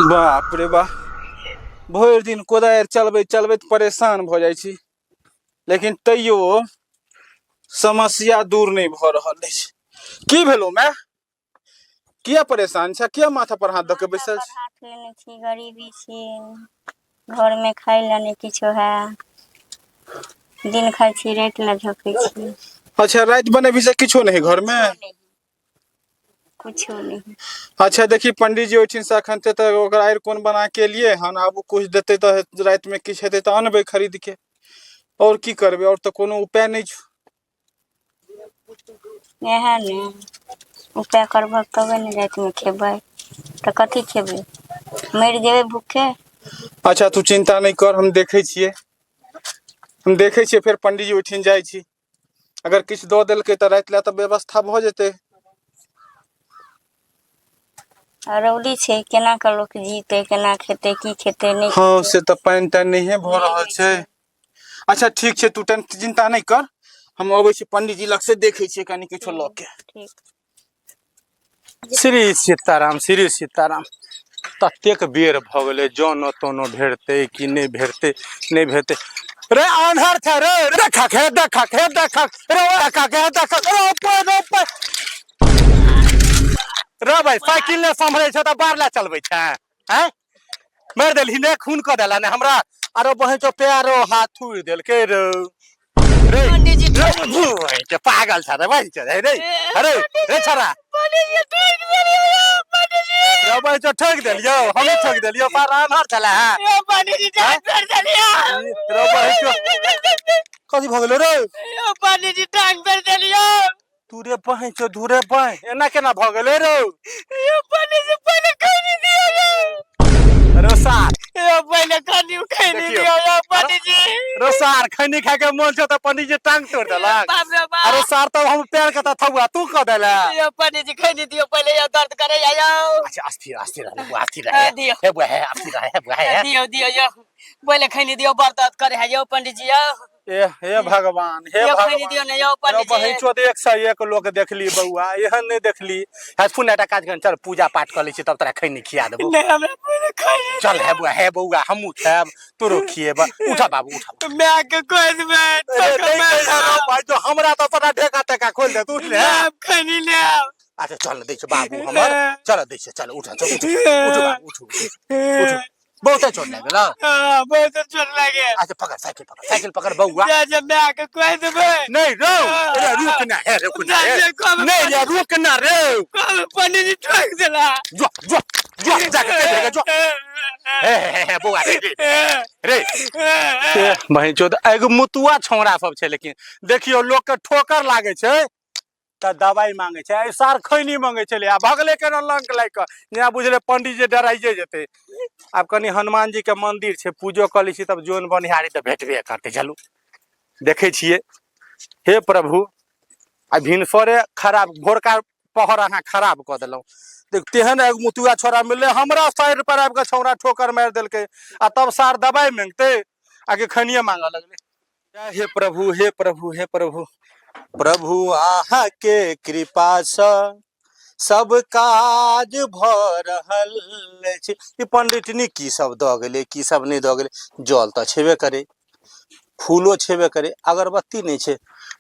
बाप रे बाप, भरि दिन कोदारि चलबैत चलबैत परेशान भऽ जाइ छी, लेकिन तैयो समस्या दूर नहीं भऽ रहल अछि। की भेलौ माय? किया परेशान छ? किया माथा पर हाथ दऽ के बैसल छी? हाथ लेने छी, गरीबी छी, घर में खाय ले नहीं किछो है। दिन खाई छी, रात ले झोकै छी। अच्छा, रात बनेबी से किछो नहीं घर में? कुछो नहीं। अच्छा देखी, पंडित जी ओठिन से अखन ते ओकरा आर कोन बना के लिए हन, आब कुछ देते तो रात में किछ हेते तो अनबै खरीद के। और की करबे, और तो कोनो उपाय नहीं छ। यह ने उपाय करब तबे ने रात में खेबै, तो कथी खेबै? मर जेबै भूखे। अच्छा तू चिंता नहीं कर, हम देखे छिए। हम देखे छिए, फिर पंडित जी ओठिन जाइ छी। अगर किछ दो देलकै तो रात ले तो व्यवस्था भ जेतै। रौदी छै, केना के लोक जीते, केना खेते, की खेते नहीं हाँ खेते। से तो पानी तानी नहीं भ रहल छै। अच्छा ठीक छै, तू चिंता नहीं कर, हम अबै छी पंडित जी लग से, देखे छिए कनी किछो ल के। ठीक। श्री सीताराम, श्री सीताराम। ततेक बेर भ गेलै, जनो तनो भेटतै कि नहीं भेटतै, नहीं भेटतै। रे आन्हर छ रे, देखक हे, देखक हे, देखक रे, देखक हे, देखक रे, ऊपर रे भाई, साइकिल ने संभले छ त बार ला चलबै छ? हैं? मार देलही ने, खून क देला ने हमरा। आरो बहे तो पैरो हाथ थूड़ देलकै रे। रे रे पागल छ रे भाई, रे अरे रे छरा रे भाई, तो ठग देलियो, हम ही ठग देलियो, पार आन्हर छला है रे भाई। कथी भ गेलो रे? पंडित जी टांग पर देलियो। तू रे बहे छो, धुरे बहे, एना केना भ गेलै रे? पंडित जी पहले खैनी दियो ये। अरे सार, पहले खैनी दियो ये पंडित जी। रे सार, खैनी खा के मन छो त पंडित जी टांग तोड़ देलक। बाप रे बाप। अरे सार, तो हम पैर के त थौआ तू क देला। ये पंडित जी खैनी दियो पहले, ये दर्द करे आयो। अच्छा अस्थिर अस्थिर रहे, वो अस्थिर रहे। दियो। हे बुआ है, अस्थिर रहे, बुआ है। दियो दियो यो। पहले खैनी दियो, बर्द दर्द करे है यो पंडित जी यो। हे भगवान, हे यो भगवान। खैनी दियो ने यो पंडित जी। बहिन चोद 101 लोग देखली बउआ, एहन नहीं देखली। है सुन एटा काज कर, चल पूजा पाठ कर ले छी, तब तोरा खैनी खिया देबो। नहीं हमरा पहले खैनी। चल है बउआ, हमू खाब, तोरो खिएब। उठा बाबू उठा। मैं आके कोई में भाई तो हमरा तो पता ढेका टेका खोल दे, तू उठ ले। खैनी ले। अच्छा चल दै छ बाबू हमर, चल दै छ, चल उठ उठ उठ बाबू उठ। बहुत चोट लागल। हां बहुत चोट लागे। अच्छा पकड़ साइकिल पकड़ बउआ। जा मैं आके कोई देबे। नहीं रो, रुक ना है, रुक ना है। नहीं यार रुक ना रे। पंडित जी ठोक देला। जो जो जो जाके देगा जो। हे बउआ रे भाई चोद एगो मुतुआ छौड़ा सब छै, लेकिन देखियो लोग के ठोकर लागे छै त दवाई मांगे छै, सार खैनी मांगे छले, आ भगले के लंक लाग के यहाँ बुझले पंडित जी डराइए जेते। आब कनी हनुमान जी के मंदिर छै, पूजो कर ली छी, तब जोन बनिहारी त भेटबे करते। चलू देखे छिए। हे प्रभु, आ भिनसरे खराब, भोरका पहर अहाँ खराब क देलौ। देख तेहन एगो मुतुआ छोरा मिलले, हमरा साइड पर आबि के छौरा ठोकर मार देलकै, आ तब सार दवाई मांगते, आगे खनिए मांगे लगले। हे प्रभु, हे प्रभु, हे प्रभु। प्रभु अहाँ के कृपा से सब काज भ रहल छै। ई पंडितनी की सब द गेले, की सब नहीं द गेले? जल त छेबे करे, फूलो छेबे करे, अगरबत्ती नहीं छे।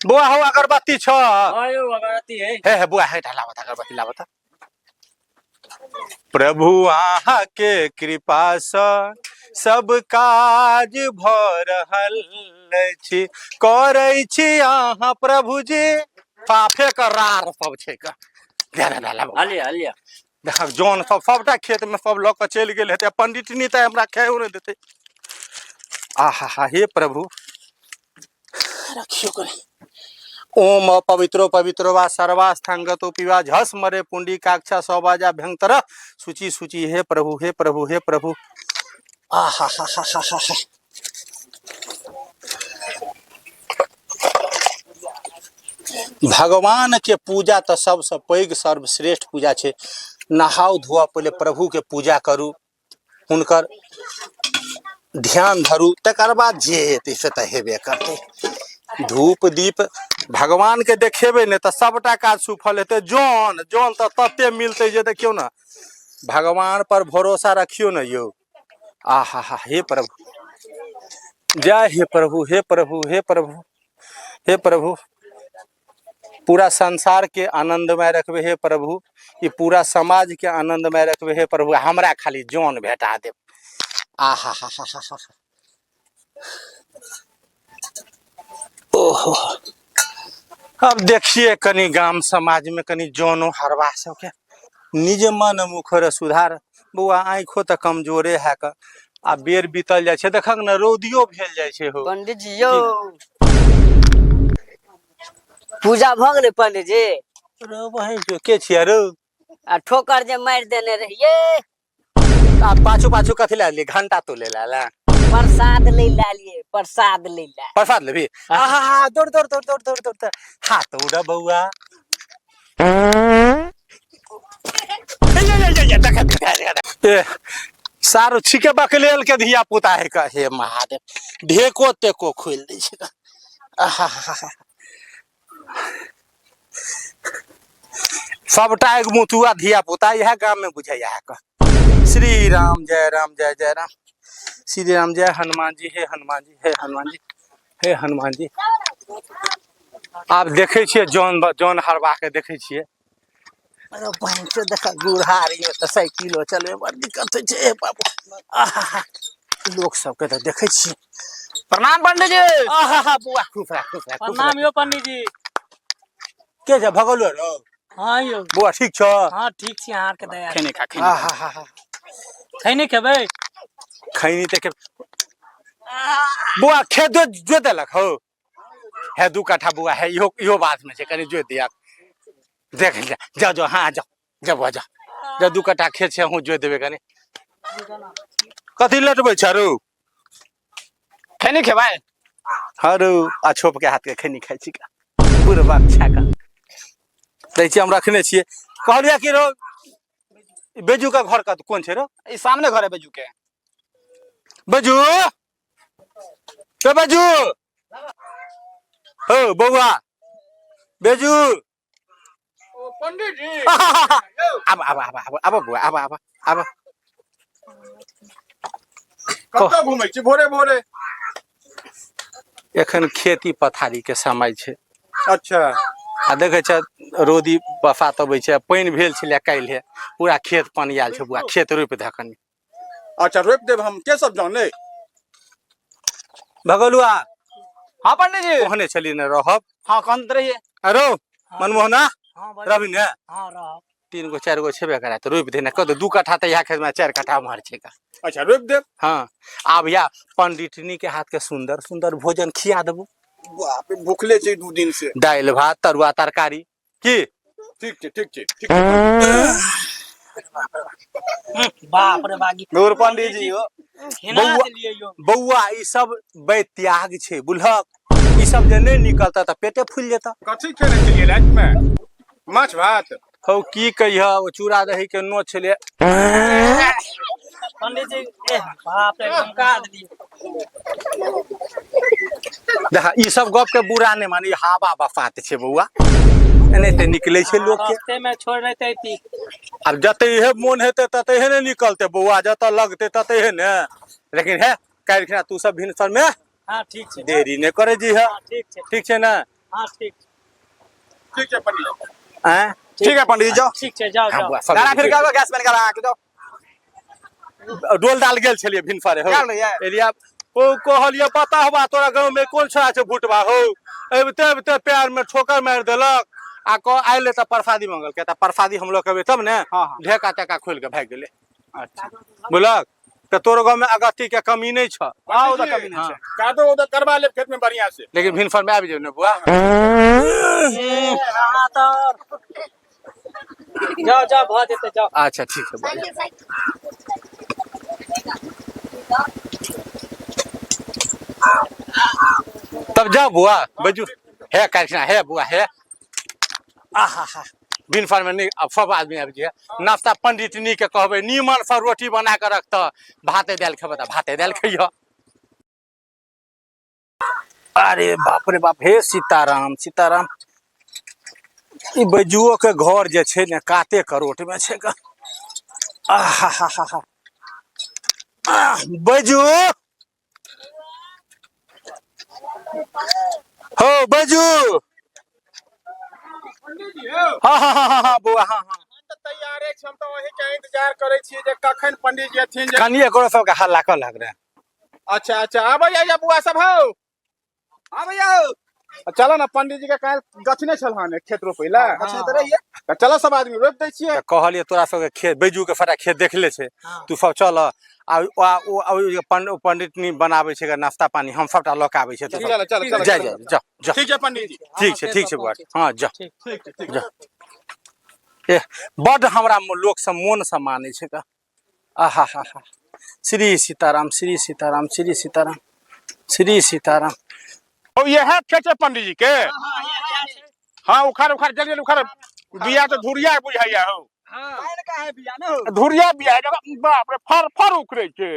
बुआ हो अगरबत्ती छ? हां यो अगरबत्ती है। हे बुआ है, लावत अगरबत्ती लावत। प्रभु अहाँ के कृपा से सब काज भ रहल छी, करै छी अहाँ प्रभु जी। फाफे का रार सब छै का हलिया देख जौन सब सबटा खेत में सब लक चल गेल हेते, पंडितनी त हमरा खायो नहीं देते। आहा हा, हे प्रभु रखियो करे। ओम पवित्रो पवित्रो वा सर्वास्थान गतो पिवा झस मरे पुंडी काक्षा सौबाजा भयंकर सूची सूची। हे प्रभु, हे प्रभु, हे प्रभु। आहा हा हा हा हा। भगवान के पूजा तो सबसे पैघ सर्वश्रेष्ठ पूजा छै। नहाओ धोआ पहले प्रभु के पूजा करू, हुनकर ध्यान धरू, तकर बाद जे हेतै से तऽ हेबे करतै। धूप दीप भगवान के देखेबे ने तऽ सबटा काज सुफल हेतै। जौन जौन तऽ तते मिलतै जे देखियौ ना, भगवान पर भरोसा रखियो न यो। आहा हा, हे प्रभु, जय हे प्रभु, हे प्रभु, हे प्रभु, हे प्रभु, पूरा संसार के आनंदमय रखबे हे प्रभु, ये पूरा समाज के आनंदमय रखबे हे प्रभु, हमरा खाली जान भेटा दे। आहा हा हा हा हा, ओहो। अब देखिए कनी गाम समाज में कनी जानो हरवा सके, निज मन मुखर सुधार। बउआ आँखो तऽ कमजोरे है क, आ बेर बीतल जाइ छै, देखक न रौदियो भेल जाइ छै हो। पंडित जी यौ, पूजा भ गेलै पंडित जी? रो बहिन जो के छियै रो? आ ठोकर जे मारि देने रहिए, आ पाछू पाछू कथी ला ली? घंटा तो ले ला प्रसाद ले लालिए, प्रसाद ले ला। प्रसाद लेबी? आहा हा, दौड़ दौड़ दौड़ दौड़ दौड़ दौड़, हाथ उड़ा बउआ। ए सारो छिके बकलेल के धिया पुता है का, हे महादेव, ढेको तेको खोल दै छै। आहा हा, सबटा एक मुतुआ धिया पुता यह गांव में बुझे यह का। श्री राम जय राम, जय जय राम, श्री राम जय हनुमान जी, हे हनुमान जी, हे हनुमान जी, हे हनुमान जी। आप देखे छिए जौन हरवा के देखे छिए। अरे बहन से देखा बूढ़ा रही तो साइकिलो चलबे बड़ दिक्कत छै हे बाबू। आहा, लोग सबके तो देखे छिए। प्रणाम पंडित जी। आहा बुआ, खुश रह खुश रह। प्रणाम यो पंडित जी। के छ भगलु रो? हाँ यो। बुआ ठीक छ? हाँ ठीक छी, अहाँ के दया। खैनी खा, खैनी। आहा, खैनी खेबै? खैनी ते के बुआ खेत जो देलक हो है 2 कट्ठा बुआ है, इहो बात में छै, कनी जो दिया देख ले। जा जा, हाँ जाओ, जब जा जा 2 कट्ठा खेत छै, हूँ जो देबे कनी। कथी लटबै छ रो? खैनी खेबै? हरू आ छोप के हाथ के खैनी खाइ छी का, बुढ़बा छाका दै छी हम रखने छिए। कहलिया कि रो बेजू का घर का कोन छै रो? ई सामने घर है बेजू के। बेजू के बेजू हो बउआ, बेजू। ओ पंडित जी। अब बुआ, अब कतऽ घुमै छी भोरे भोरे? एखन खेती पथारी के समय छै। अच्छा। आ देखे छ रौदी बसात अबै छै, पानि भेल छलै काल्हि, पूरा खेत पानी आयल छै बुआ, खेत रोपि दे कनी। अच्छा रोपि देब हम, के सब जाने? भगलुआ हाँ पंडित जी। कहने छली ने रहब? हाँ कहत रहिए। अरो मनमोहना हाँ रवि ने? हाँ रह। 3 गो 4 गो छेबे करा तो रोपि देना, कह 2 कट्ठा तो यह खेत में 4 कट्ठा उम्हर छै का। अच्छा रोपि देब। हाँ, आब या पंडितनी के हाथ के सुंदर सुंदर भोजन खिया देबू। बाप रे, भूखले छी 2 दिन से। दाल भात तरुआ तरकारी की? ठीक छै ठीक छै ठीक छै। बाप रे बागी गौर पंडित जी हो। बउआ ई सब बैत्याग छै बुझलक, ई सब जे नहीं निकलता तो पेटे फूल जेता। कथी खेने छलिए रात में? माछ भात? हो की कहिया, ओ चूड़ा दही के नोच छले। पंडित जी बाप रे धमका दिए। देखा ई सब गप के बुरा नहीं मानी, हवा बसात छै बउआ, एने ते निकले छै लोग के। रास्ते में छोड़ रहते थी। अब जते हे मन हेते तते हे ने निकलते बउआ, जते लगते तते हे ने। लेकिन है काल्हि तू सब भिनसर में हाँ ठीक छै, देरी नहीं करे जी है। ठीक छै ना? हाँ ठीक ठीक है पंडित जी। हैं? ठीक है पंडित जी जाओ। ठीक छै, जाओ हाँ जाओ। बुआ, सब गाना फिर गाओ, गैस बंद करा के जाओ। डोल डाल गेल छलिए भिनसरे हो गेल रहियै? एरिया ओ कहलिए पता हवा तोरा गांव में कोन छोरा छै भुटवा हो, एबते पैर में ठोकर मार देलक, आ को आइले त प्रसादी मांगल के, त प्रसादी हम लोग कहबे तब ने। हाँ, हाँ। ढेका टेका खोल के भाग गेले। अच्छा बुझलक त तोर गांव में अगत्ती के कमी नहीं छ, हाँ उधर कमी नहीं है। कादो उधर करवा ले खेत में बढ़िया से। लेकिन भिनसर में आबि जाओ ने बुआ। हाँ तो जाओ जाओ बहुत देते जाओ। अच्छा ठीक है बुआ। तब जा बुआ बजू है कालखना है बुआ है। आहा हा भिनसर में नहीं, अब सब आदमी आबि जाए। नाश्ता पंडितनी के कहबे नीमन सा रोटी बना के रख, त भाते दाल खेबे त भाते दाल खइह। अरे बाप रे बाप, हे सीताराम सीताराम। ई बैजुओ के घर जे छै ने काते करोट में छै का। आहा बैजू हो बैजू हाँ बुआ हाँ तैयारे छी हम तो वही के इंतजार करे छी जे कखन पंडित जी अथिन जे कनिए करो सबके हल्ला कर लग रहे। अच्छा अच्छा आबै या बुआ सब हो हां भैया चलो ना पंडित जी के काल गछने छल हन खेत रोपैला अच्छा त रहिए चलो सब आदमी रोप दै छियै कहलिए तोरा सबके खेत बैजू के फटा खेत देखले छे तू सब चल पंडितनी बनावे छे नाश्ता पानी हम सबटा लक आबै छे चलो चलो चलो जा जा जा जा ठीक है पंडित जी ठीक छे बुआ हां जा ठीक जा ए बड हमरा लोक सब मन से माने छे का आहा हा हा श्री सीताराम श्री सीताराम श्री सीताराम श्री सीताराम। ओ ये है खेत पंडित जी के हां उखाड़ उखाड़ जल्दी उखाड़ बिया तो धुरिया बुझाइया हो हां का है बिया न हो धुरिया बिया बाप रे फर फर उखड़े छे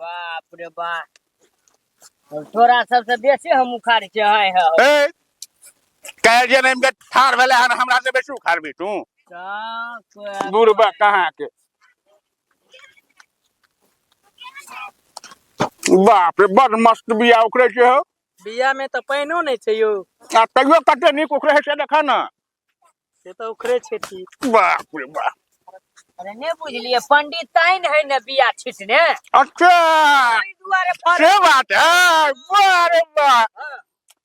बाप रे बाप तोरा सबसे बेसी हम उखाड़ के है ए कह जे नहीं में ठार भेले हन हमरा से बेसी उखाड़बी तू बुरबा कहां के बाप रे बड़ मस्त बिया उखड़े छे हो बिया में तो पाइनो नहीं छै यो आ तैयो कते नीक उखड़े है से देखा ना से तो उखड़े छै ठीक बाप रे बाप अरे नहीं बुझलिए पंडित ताइन है न बिया छिटने अच्छा ओइ दुआरे से बात है वाह रे वाह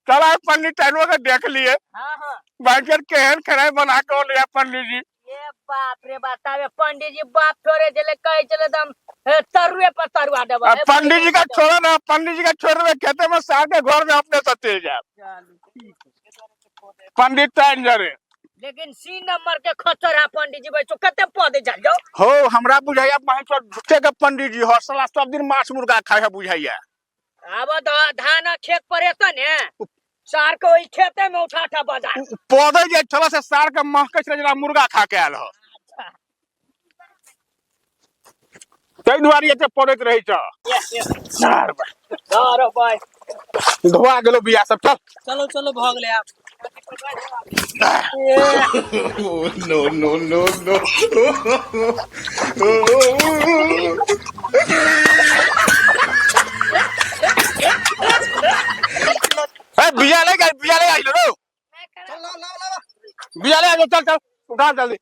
चला पंडित ताइनो के देख लिए हां हां बाइकर केहन खराय बना के लिया पंडित जी ये बाप रे बतावे पंडित जी बाप छोड़े जले कहे चले दम तरुए पर तरुआ देबो अब पंडित जी का छोड़ो ना पंडित जी का छोड़वे खेते में सार के घर में अपने सते जा पंडित ताइन जरे लेकिन सी नंबर के खतर है पंडित जी भाई तो कते पौधे चल जाओ हो हमरा बुझाइया माही तो झुट्ठे के पंडित जी हो साला सब दिन मांस मुर्गा खाए है बुझाइया अब धान खेत पर एता ने सार के ओई खेते में उठा उठा बाजार पौधे जे छला से सार के महके छले जरा मुर्गा खा के आयल हो तै दुआरे एते पड़ैत रही छ सार अरे भाई धोआ गेलो बिया सब चल चलो चलो भाग ले आप ए बिया ले आई लो बिया ले आ चल चल उठा जल्दी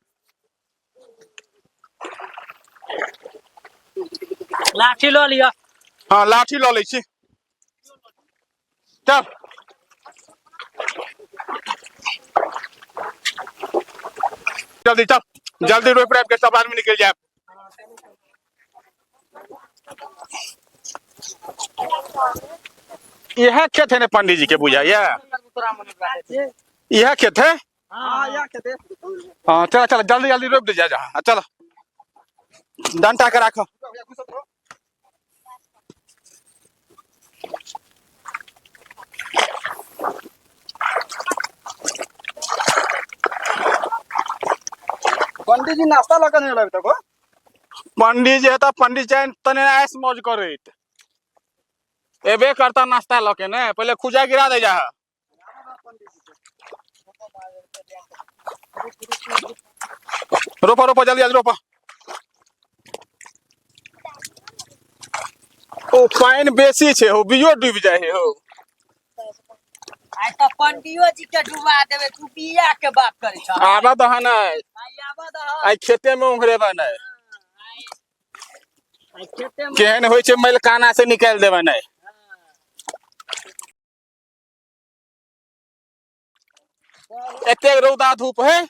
लाठी लो लिया हां लाठी ल लै छी चल जल्दी चल जल्दी रोप के सब आदमी निकल जाए यह खेत है ना पंडित जी के बुझाइया यह खेत है हां या के दे हाँ चल चल जल्दी जल्दी रोप दे जा चलो डंटा के रखो पंडित जी नाश्ता लगा नहीं लगे तको पंडित जी है पंडित जी तने ऐस मौज करे एबे करता नाश्ता लके ने पहले खुजा गिरा दे जा रोपा रोपा जल्दी जल्दी रोपा ओ पानी बेसी छे हो बियो डूब जाए हो आई तो पंडियो जी के डुबा देबे तू बिया के बात करे छ आबा तो है ना आबा द आई खेते में उंगरे बने आई खेते में केहन होय छे मलकाना से निकाल देबे नहीं एते रौदा धूप है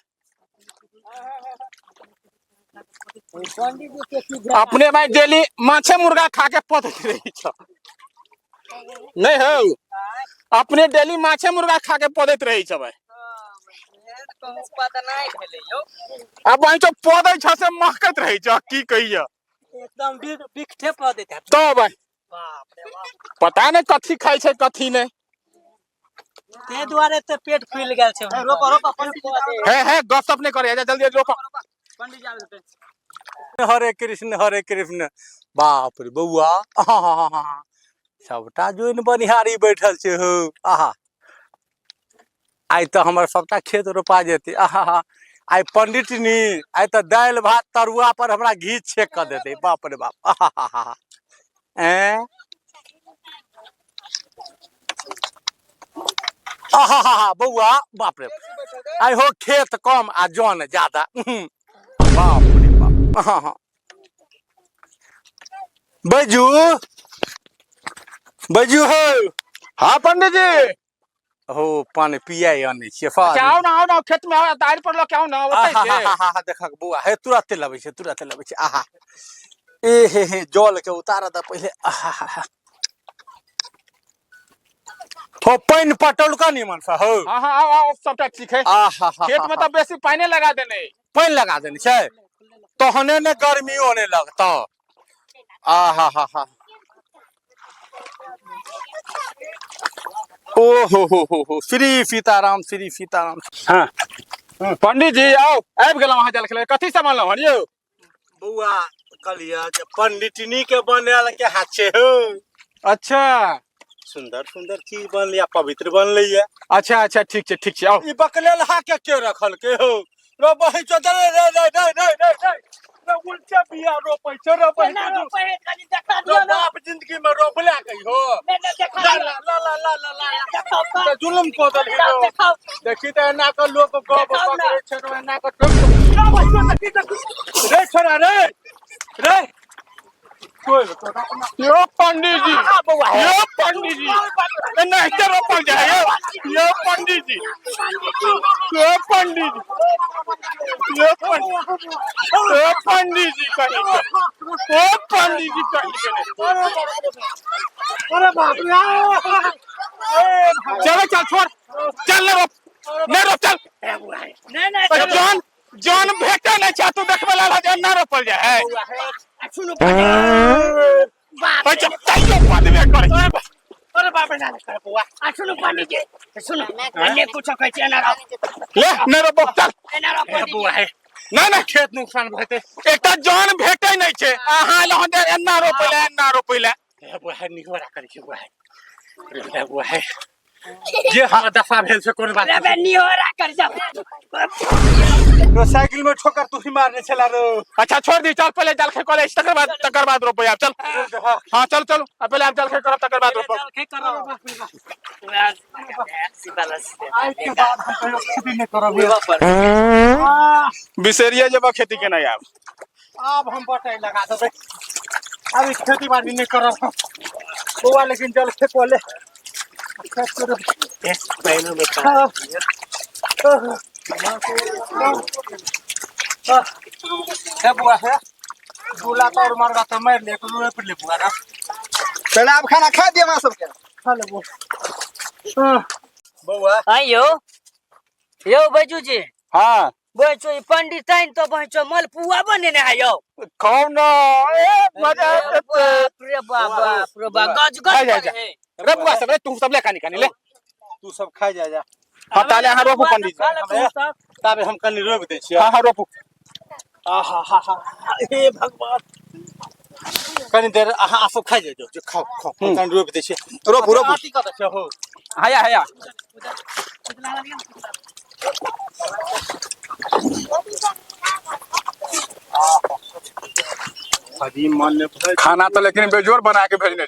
पंडित जी के की अपने भाई डेली माछे मुर्गा खा के पदत रही छ नहीं हो अपने डेली माछे मुर्गा खा के पदत रही छ भाई कहूं पता नहीं भेले यो अब वही तो पदे छ से महकत रही छ की कहिया एकदम बिकठे पा देता तो भाई बाप रे बाप पता नहीं कथी खाई छे कथी नहीं ते द्वारे तो पेट फूल गेल छै रोपा रोपा पंडित जी है गपशप नहीं करे जल्दी जल्दी रोपा पंडित जी आबे हरे कृष्ण बाप रे बउआ सबटा जोइन बनिहारी बैठल छे हो आहा आई तो हमर सबटा खेत रोपा जेते आहा आई पंडित नी आई तो दाल भात तरुआ पर हमरा घी छेक कर देते बाप रे बाप आहा हैं आहा बउआ बाप रे आई हो खेत कम आ जौन ज्यादा बाप रे बाप आहा बैजू बैजू हो हाँ पंडित जी हो पानी पिया आने छियै अच्छा, आओ ना खेत में आओ दाढ़ी पर लो क्या ना देखा बुआ हे तुरंत लबै छै आहा ए हे जल के उतार द पहले आहा हो पानी पटल का निमन सा हो हाँ हाँ आओ आओ सबटा ठीक है आहा खेत में तो बेसी पानी लगा देने पानी लगा देने छै तहने ने गर्मी होने लगता आहा हा हा ओ हो श्री सीताराम हाँ पंडित जी आओ आबि गेलहुँ अहाँ जल खेले कथी सामान लहन यौ बउआ कहलिया जे पंडितनी के बनाल के हाथ छै हो अच्छा सुंदर सुंदर चीज बनलै आ पवित्र बनलै है अच्छा अच्छा ठीक छै आओ ई बकलेल हा के रखल के हो रो बहि चो रे रे रे रे रे रे उल्टा बिया रोपै छै रो बहि रो बाप जिंदगी में रोपला कहि हो ला ला ला ला ला ला जुलम को दल हो देखि त एना के लोग गप पकड़े छै रो एना के रे छोरा रे रे यो पंडित जी नहीं तो रोपल जाए यो पंडित जी कहीं ओ पंडित जी अरे बाप रे चलो चल छोड़ चल नहीं रोप चल जॉन जॉन भेटे नहीं चाह तू देखबे ला ना रोपल जाए सुनो अच्छा ताइयो बाद में करे अरे बाप रे ना कर बुआ सुनो पंडित जी सुनो मैंने कुछ कहै छै ना ले नहीं रोप चल ना रो बुआ है ना खेत नुकसान भेटे एकटा जॉन भेटे नहीं छे अहाँ लहन दे एना रोपैला बुआ है निगोरा करै छै बुआ है जे हम दफा भेल से कोन बात रे निहोरा कर जा रो साइकिल में ठोकर तू ही मारने चला रो अच्छा छोड़ दी चल पहले जल खे कॉलेज तकर बाद रोपो आप चल हां चल पहले आप जल खे करब तकर बाद रोपो जल खे करब ऐसी बालस आज के बाद हम कहियो खेती नहीं करब बिसेरिया जब खेती के नहीं अब हम बटाई लगा देबै अब खेती बाड़ी नहीं करब बुआ लेकिन जल खे कोले पहले में बुआ है दूल्हा तो और मारगा तो मार ले करू पे ले बुआ ना पहले आप खाना खा दिया मां सबके खा ले बुआ आयो यो बजू जी हां बचो पंडित ताइन तो बचो मलपुआ बनेने आयो कौन ए मजा रे बाबा गज गज रे बुआ सब रे तू सब ले कानी ले तू सब खा जा हां ताले हां रोपू पंडित तबे हम कनी रोप दे छी हां रोपू आहा हा हा हे भगवान कनी देर अहाँ सब खा जा जो खाओ कनी रोप दे छी रोपू आटी का दे हो हाया खाना तो लेकिन बेजोर बना के भेजने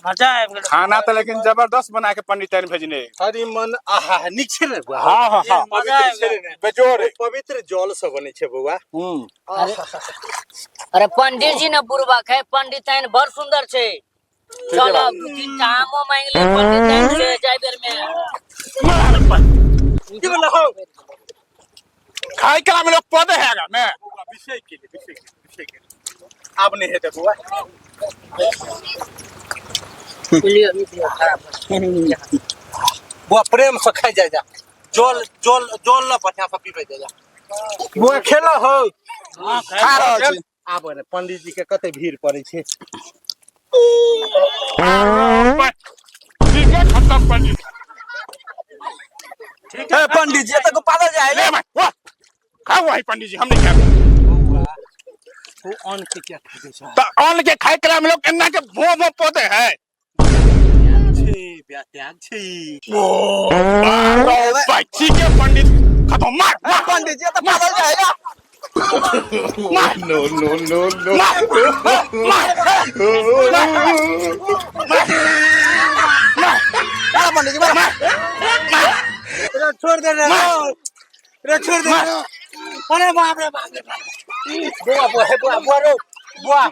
मजा आबि गेल खाना तो लेकिन जबरदस्त बना के पंडित ने भेजने हरि मन आहा निक छै रे बुआ हां मजा आबि गेल बेजोर पवित्र जल से बने छै बुआ अरे पंडित जी ने बुरबा है पंडित ताइन बड़ सुंदर छे चलो दू तीन टा आमो मांग ले पंडित ताइन से जाय बेर में की बोला हो खाई कला में लोग पौधे हैगा मैं विषय के लिए अब नहीं है बुआ बुआ प्रेम से खाई जा जल ल बच्चा सब पीबे जा बुआ खेला हो खा रहल छी आब रे पंडित जी के कते भीड़ पड़े छै ठीक है खत्म पंडित ठीक है पंडित जी तक पादा जाए ले मैं वाह खाओ भाई पंडित जी हम नहीं खाए वो अन्न के क्या खाते छै तो अन्न के खाए कला में लोग एना के भो पौधे है छी ब्याह त्याग छी बच्ची के पंडित खत्म मार मार पंडित जी तो पागल जाएगा मार नो नो नो नो मार मार मारा पंडित जी मारा छोड़ दे रे छोड़ दे अरे बाप रे बाप बुआ बुआ बुआ बुआ रो बुआ